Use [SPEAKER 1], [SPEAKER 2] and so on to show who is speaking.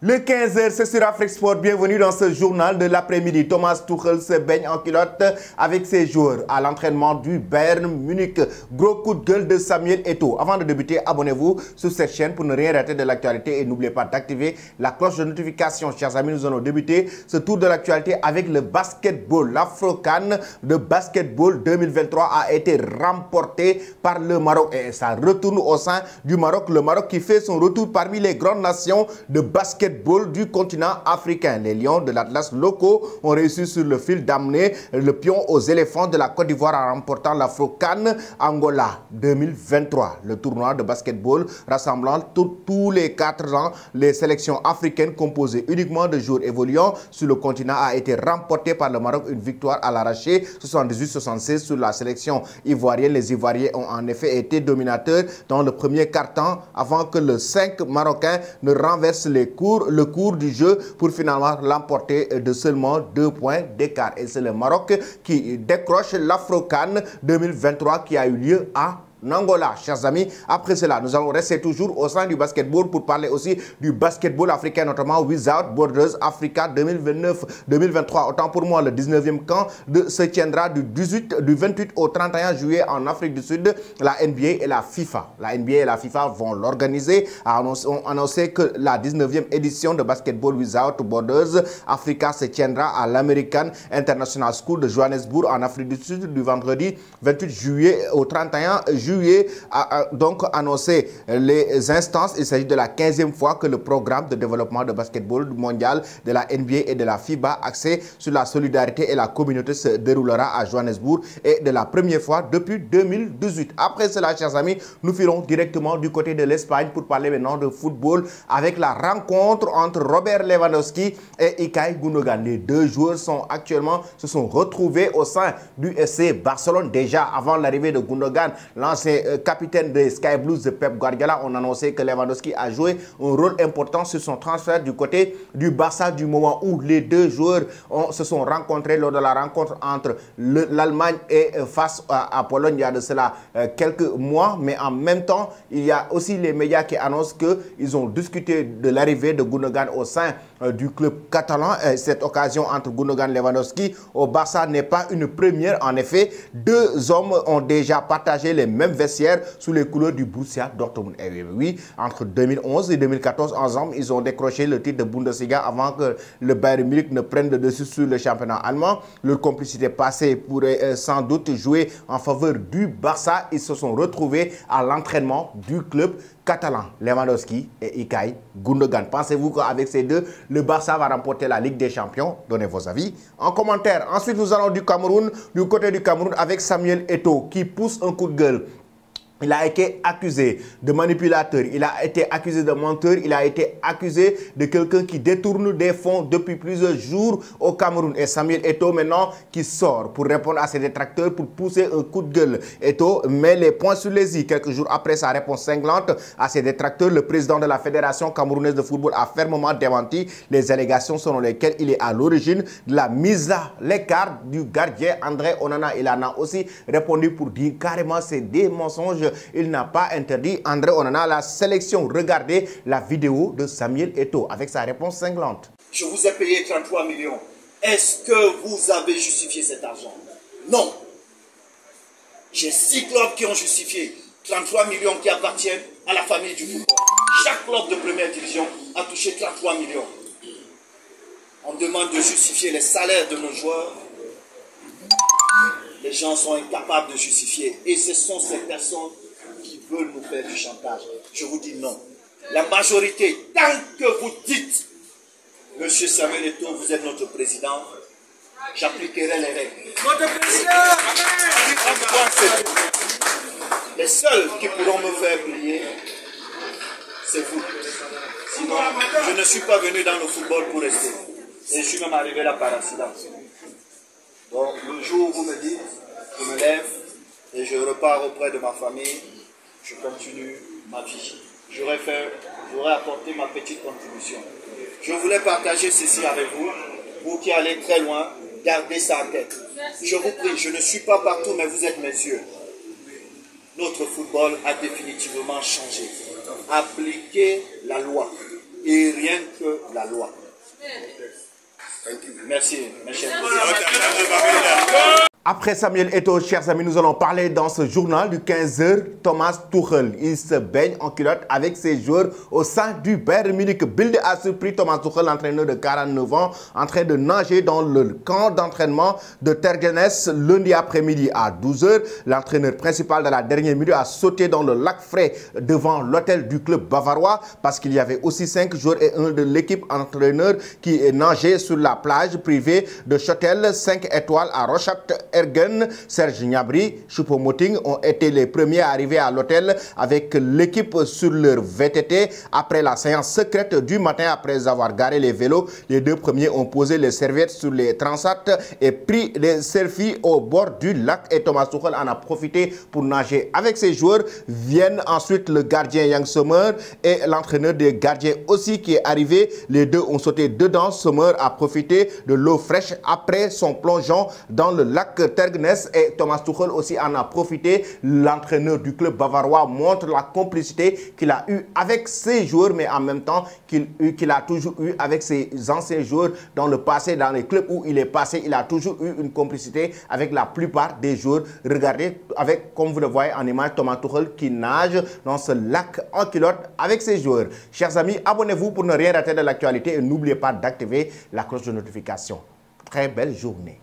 [SPEAKER 1] Le 15h, c'est sur Afrique Sport. Bienvenue dans ce journal de l'après-midi. Thomas Tuchel se baigne en culotte avec ses joueurs à l'entraînement du Bayern Munich. Gros coup de gueule de Samuel Eto'o. Avant de débuter, abonnez-vous sur cette chaîne pour ne rien rater de l'actualité et n'oubliez pas d'activer la cloche de notification. Chers amis, nous allons débuter ce tour de l'actualité avec le basketball. L'Afro-CAN de basketball 2023 a été remporté par le Maroc et ça retourne au sein du Maroc. Le Maroc qui fait son retour parmi les grandes nations de basketball du continent africain. Les Lions de l'Atlas locaux ont réussi sur le fil d'amener le pion aux éléphants de la Côte d'Ivoire en remportant l'Afro-CAN Angola 2023. Le tournoi de basketball rassemblant tous les 4 ans les sélections africaines composées uniquement de joueurs évoluant sur le continent a été remporté par le Maroc, une victoire à l'arraché 78-76 sur la sélection ivoirienne. Les Ivoiriens ont en effet été dominateurs dans le premier quart-temps avant que le 5 Marocain ne renverse le cours du jeu pour finalement l'emporter de seulement 2 points d'écart. Et c'est le Maroc qui décroche l'Afro-CAN 2023 qui a eu lieu à Angola. Chers amis, après cela, nous allons rester toujours au sein du basketball pour parler aussi du basketball africain, notamment Without Borders Africa 2029-2023. Autant pour moi, le 19e camp se tiendra du 28 au 31 juillet en Afrique du Sud. La NBA et la FIFA. La NBA et la FIFA vont l'organiser. On annoncé que la 19e édition de Basketball Without Borders Africa se tiendra à l'American International School de Johannesburg en Afrique du Sud du vendredi 28 juillet au 31 juillet. A donc annoncé les instances. Il s'agit de la 15e fois que le programme de développement de basketball mondial de la NBA et de la FIBA axé sur la solidarité et la communauté se déroulera à Johannesburg et de la première fois depuis 2018. Après cela, chers amis, nous firons directement du côté de l'Espagne pour parler maintenant de football avec la rencontre entre Robert Lewandowski et Ilkay Gundogan. Les deux joueurs se sont retrouvés au sein du FC Barcelone déjà avant l'arrivée de Gundogan. L'ancien capitaine des Sky Blues de Pep Guardiola, on annonçait que Lewandowski a joué un rôle important sur son transfert du côté du Barça du moment où les deux joueurs se sont rencontrés lors de la rencontre entre l'Allemagne et face à Pologne il y a de cela quelques mois. Mais en même temps, il y a aussi les médias qui annoncent qu'ils ont discuté de l'arrivée de Gundogan au sein du club catalan. Cette occasion entre Gundogan et Lewandowski au Barça n'est pas une première. En effet, deux hommes ont déjà partagé les mêmes vestiaires sous les couleurs du Borussia Dortmund. Et oui, entre 2011 et 2014, ensemble, ils ont décroché le titre de Bundesliga avant que le Bayern Munich ne prenne le dessus sur le championnat allemand. Leur complicité passée pourrait sans doute jouer en faveur du Barça. Ils se sont retrouvés à l'entraînement du club catalan, Lewandowski et Ilkay Gundogan. Pensez-vous qu'avec ces deux, le Barça va remporter la Ligue des Champions? Donnez vos avis en commentaire. Ensuite, nous allons du côté du Cameroun avec Samuel Eto'o qui pousse un coup de gueule. Il a été accusé de manipulateur, il a été accusé de menteur, il a été accusé de quelqu'un qui détourne des fonds depuis plusieurs jours au Cameroun. Et Samuel Eto'o maintenant qui sort pour répondre à ses détracteurs, pour pousser un coup de gueule. Eto'o met les points sur les i. Quelques jours après sa réponse cinglante à ses détracteurs, le président de la Fédération camerounaise de football a fermement démenti les allégations selon lesquelles il est à l'origine de la mise à l'écart du gardien André Onana. Il en a aussi répondu pour dire carrément c'est des mensonges. Il n'a pas interdit André Onana la sélection. Regardez la vidéo de Samuel Eto'o avec sa réponse cinglante.
[SPEAKER 2] Je vous ai payé 33 millions. Est-ce que vous avez justifié cet argent? Non. J'ai 6 clubs qui ont justifié 33 millions qui appartiennent à la famille du football. Chaque club de première division a touché 33 millions. On demande de justifier les salaires de nos joueurs. Les gens sont incapables de justifier. Et ce sont ces personnes qui veulent nous faire du chantage. Je vous dis non. La majorité, tant que vous dites, Monsieur Samuel Eto'o, vous êtes notre président, j'appliquerai les règles. Notre président! Les seuls qui pourront me faire plier, c'est vous. Sinon, je ne suis pas venu dans le football pour rester. Et je suis même arrivé là par accident. Donc, le jour où vous me dites, je me lève et je repars auprès de ma famille, je continue ma vie. J'aurais apporté ma petite contribution. Je voulais partager ceci avec vous, vous qui allez très loin, gardez ça en tête. Je vous prie, je ne suis pas partout, mais vous êtes mes yeux. Notre football a définitivement changé. Appliquez la loi. et rien que la loi. Merci, mes chers amis.
[SPEAKER 1] Après Samuel Eto'o, chers amis, nous allons parler dans ce journal du 15h, Thomas Tuchel. Il se baigne en culotte avec ses joueurs au sein du Bayern Munich. Bild a surpris Thomas Tuchel, l'entraîneur de 49 ans, en train de nager dans le camp d'entraînement de Tergenes lundi après-midi à 12h. L'entraîneur principal de la dernière minute a sauté dans le lac frais devant l'hôtel du club bavarois parce qu'il y avait aussi 5 joueurs et un de l'équipe entraîneur qui nageait sur la plage privée de Chotel 5 étoiles à Rochat-Ergen. Serge Gnabry, Choupo-Moting ont été les premiers à arriver à l'hôtel avec l'équipe sur leur VTT. Après la séance secrète du matin, après avoir garé les vélos, les deux premiers ont posé les serviettes sur les transats et pris des selfies au bord du lac. Et Thomas Tuchel en a profité pour nager avec ses joueurs. Viennent ensuite le gardien Yann Sommer et l'entraîneur des gardiens aussi qui est arrivé. Les deux ont sauté dedans. Sommer a profité de l'eau fraîche après son plongeon dans le lac Tergenes et Thomas Tuchel aussi en a profité. L'entraîneur du club bavarois montre la complicité qu'il a eue avec ses joueurs, mais en même temps qu'il a toujours eu avec ses anciens joueurs dans le passé, dans les clubs où il est passé. Il a toujours eu une complicité avec la plupart des joueurs. Regardez, avec, comme vous le voyez en image, Thomas Tuchel qui nage dans ce lac en culotte avec ses joueurs. Chers amis, abonnez-vous pour ne rien rater de l'actualité et n'oubliez pas d'activer la cloche de notification. Très belle journée.